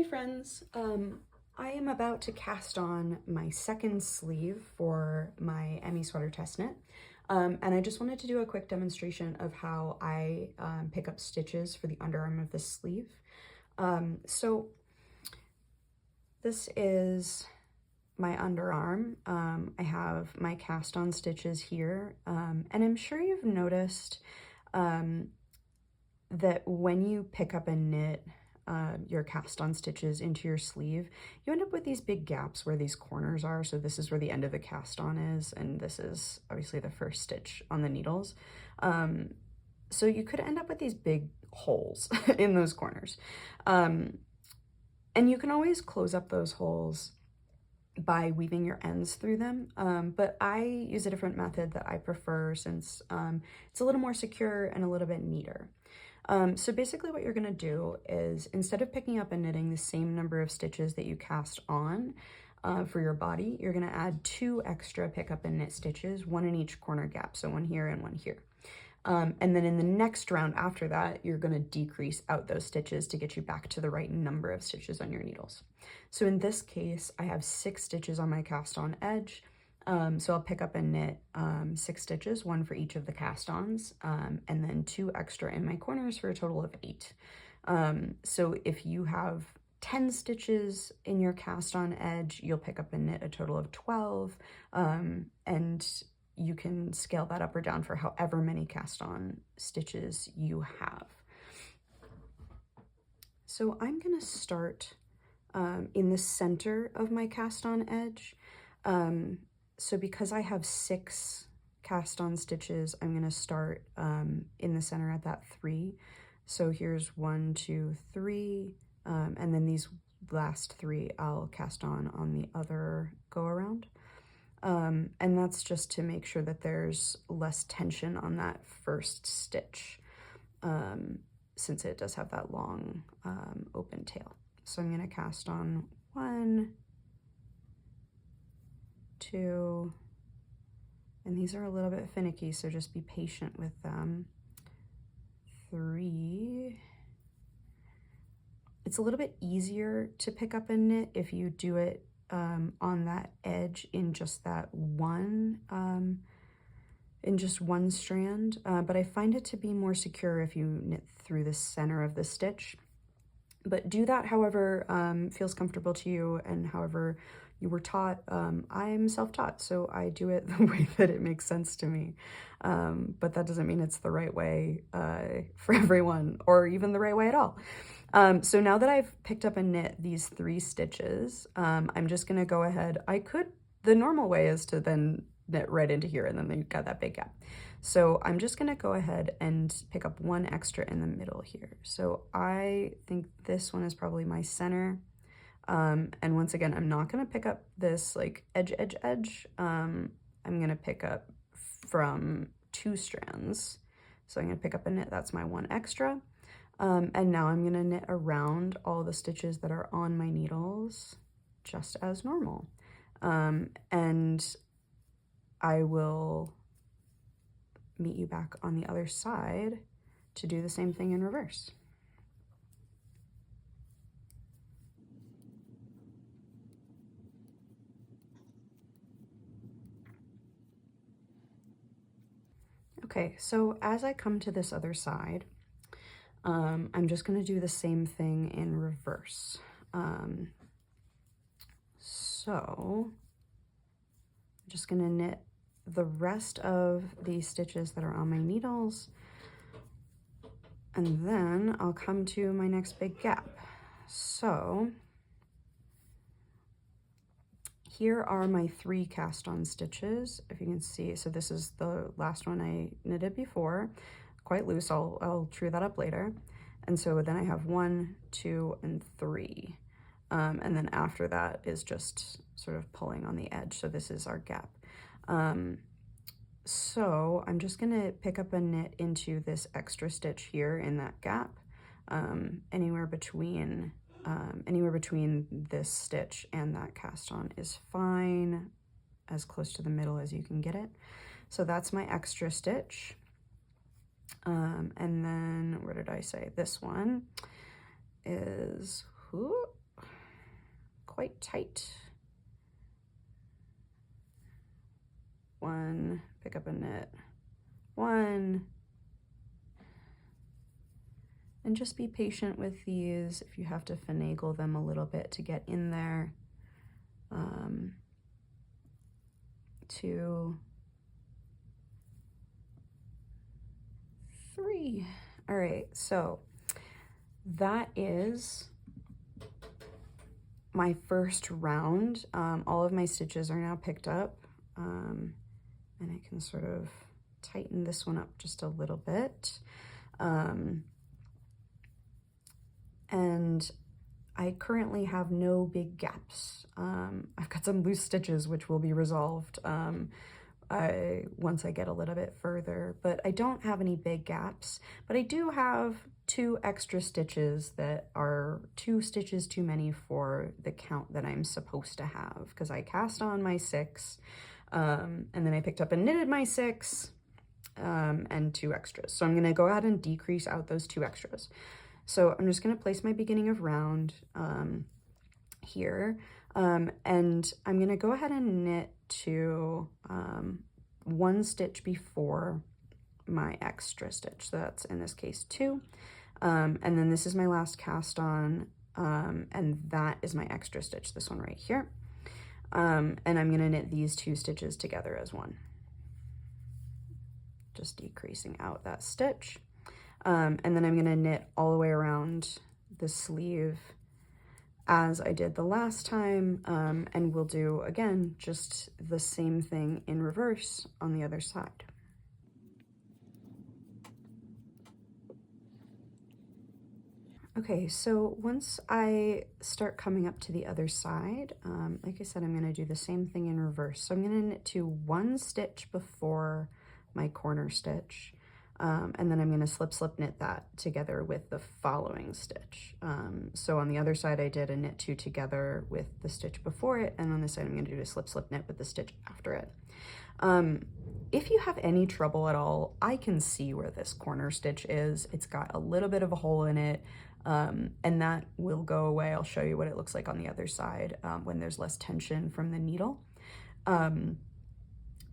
Hi friends, I am about to cast on my second sleeve for my Emmy Sweater test knit, and I just wanted to do a quick demonstration of how I pick up stitches for the underarm of this sleeve. So this is my underarm. I have my cast on stitches here, and I'm sure you've noticed that when you pick up and knit your cast on stitches into your sleeve, you end up with these big gaps where these corners are. So this is where the end of the cast on is, and this is obviously the first stitch on the needles. So you could end up with these big holes in those corners. And you can always close up those holes by weaving your ends through them, but I use a different method that I prefer since it's a little more secure and a little bit neater. So basically what you're going to do is, instead of picking up and knitting the same number of stitches that you cast on for your body, you're going to add 2 extra pick up and knit stitches, 1 in each corner gap, so 1 here and 1 here. And then in the next round after that, you're going to decrease out those stitches to get you back to the right number of stitches on your needles. So in this case, I have 6 stitches on my cast on edge. So I'll pick up and knit 6 stitches, 1 for each of the cast-ons, and then 2 extra in my corners for a total of 8. So if you have 10 stitches in your cast-on edge, you'll pick up and knit a total of 12, and you can scale that up or down for however many cast-on stitches you have. So I'm going to start in the center of my cast-on edge. So because I have 6 cast-on stitches, I'm going to start in the center at that 3. So here's 1, 2, 3, and then these last 3 I'll cast on the other go-around. And that's just to make sure that there's less tension on that first stitch, since it does have that long open tail. So I'm going to cast on 1, 2, and these are a little bit finicky, so just be patient with them. 3. It's a little bit easier to pick up and knit if you do it on that edge in just that one strand, but I find it to be more secure if you knit through the center of the stitch. But do that however feels comfortable to you and however you were taught. I'm self-taught, so I do it the way that it makes sense to me, but that doesn't mean it's the right way for everyone, or even the right way at all. So now that I've picked up and knit these 3 stitches, I'm just going to go ahead. The normal way is to then knit right into here, and then you've got that big gap. So I'm just going to go ahead and pick up 1 extra in the middle here. So I think this one is probably my center. And once again, I'm not going to pick up this like edge. I'm going to pick up from 2 strands. So I'm going to pick up a knit. That's my 1 extra. And now I'm going to knit around all the stitches that are on my needles just as normal. And I will meet you back on the other side to do the same thing in reverse. Okay, so as I come to this other side, I'm just going to do the same thing in reverse. So I'm just going to knit the rest of these stitches that are on my needles, and then I'll come to my next big gap. So here are my 3 cast-on stitches, if you can see. So this is the last one I knitted before, quite loose. I'll true that up later. And so then I have 1, 2, and 3. And then after that is just sort of pulling on the edge. So this is our gap. So I'm just gonna pick up a knit into this extra stitch here in that gap, anywhere between this stitch and that cast on is fine, as close to the middle as you can get it. So that's my extra stitch. And then, where did I say? This one is quite tight. One, pick up a knit, one, and just be patient with these if you have to finagle them a little bit to get in there. 2, 3. All right, so that is my first round. All of my stitches are now picked up, and I can sort of tighten this one up just a little bit. And I currently have no big gaps. I've got some loose stitches which will be resolved once I get a little bit further, but I don't have any big gaps. But I do have 2 extra stitches that are 2 stitches too many for the count that I'm supposed to have, because I cast on my 6, and then I picked up and knitted my 6, and 2 extras. So I'm gonna go ahead and decrease out those 2 extras. So I'm just going to place my beginning of round here, and I'm going to go ahead and knit to 1 stitch before my extra stitch. So that's in this case 2, and then this is my last cast on, and that is my extra stitch, this one right here, and I'm going to knit these 2 stitches together as one, just decreasing out that stitch. And then I'm going to knit all the way around the sleeve as I did the last time, and we'll do, again, just the same thing in reverse on the other side. Okay, so once I start coming up to the other side, like I said, I'm going to do the same thing in reverse. So I'm going to knit to 1 stitch before my corner stitch. And then I'm going to slip knit that together with the following stitch. So on the other side I did a knit 2 together with the stitch before it, and on this side I'm going to do a slip knit with the stitch after it. If you have any trouble at all, I can see where this corner stitch is. It's got a little bit of a hole in it, and that will go away. I'll show you what it looks like on the other side when there's less tension from the needle.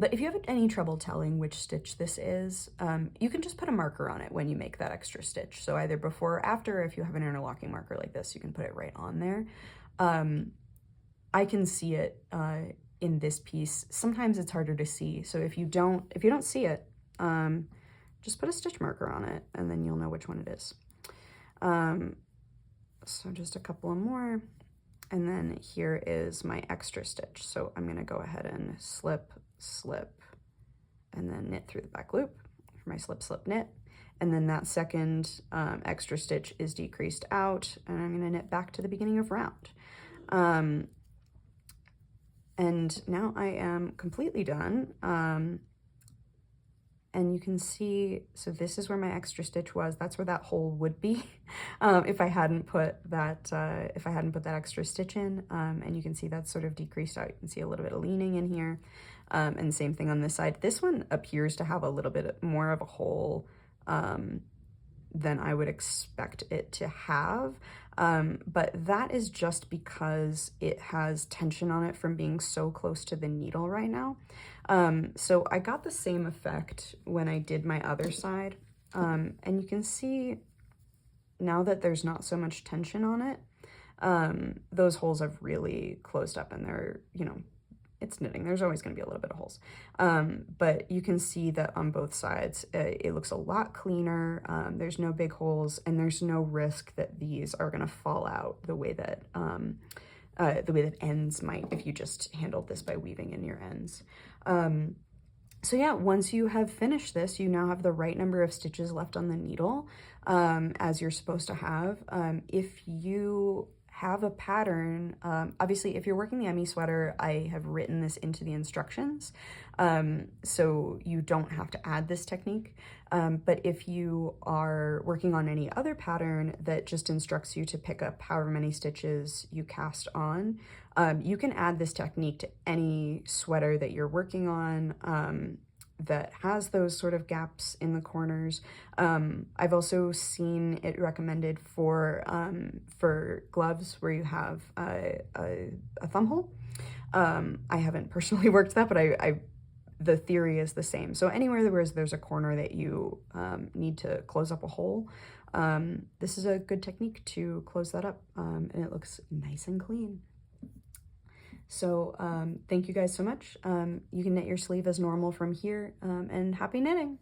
But if you have any trouble telling which stitch this is, you can just put a marker on it when you make that extra stitch. So either before or after, if you have an interlocking marker like this, you can put it right on there. I can see it in this piece. Sometimes it's harder to see. So if you don't see it, just put a stitch marker on it and then you'll know which one it is. So just a couple of more. And then here is my extra stitch. So I'm gonna go ahead and slip, and then knit through the back loop for my slip, knit. And then that second extra stitch is decreased out, and I'm gonna knit back to the beginning of round. And now I am completely done. And you can see, so this is where my extra stitch was. That's where that hole would be if I hadn't put that extra stitch in. And you can see that's sort of decreased out. You can see a little bit of leaning in here. And same thing on this side. This one appears to have a little bit more of a hole than I would expect it to have. But that is just because it has tension on it from being so close to the needle right now. So I got the same effect when I did my other side. And you can see now that there's not so much tension on it, those holes have really closed up, and they're, you know, it's knitting. There's always going to be a little bit of holes. But you can see that on both sides, it looks a lot cleaner. There's no big holes, and there's no risk that these are going to fall out the way that ends might if you just handled this by weaving in your ends. So yeah, once you have finished this, you now have the right number of stitches left on the needle, as you're supposed to have. If you have a pattern, obviously if you're working the Emmy sweater, I have written this into the instructions, so you don't have to add this technique. But if you are working on any other pattern that just instructs you to pick up however many stitches you cast on, you can add this technique to any sweater that you're working on. that has those sort of gaps in the corners. I've also seen it recommended for gloves where you have a thumb hole. I haven't personally worked that, but the theory is the same. So anywhere where there's a corner that you need to close up a hole, this is a good technique to close that up, and it looks nice and clean. So thank you guys so much. You can knit your sleeve as normal from here, and happy knitting!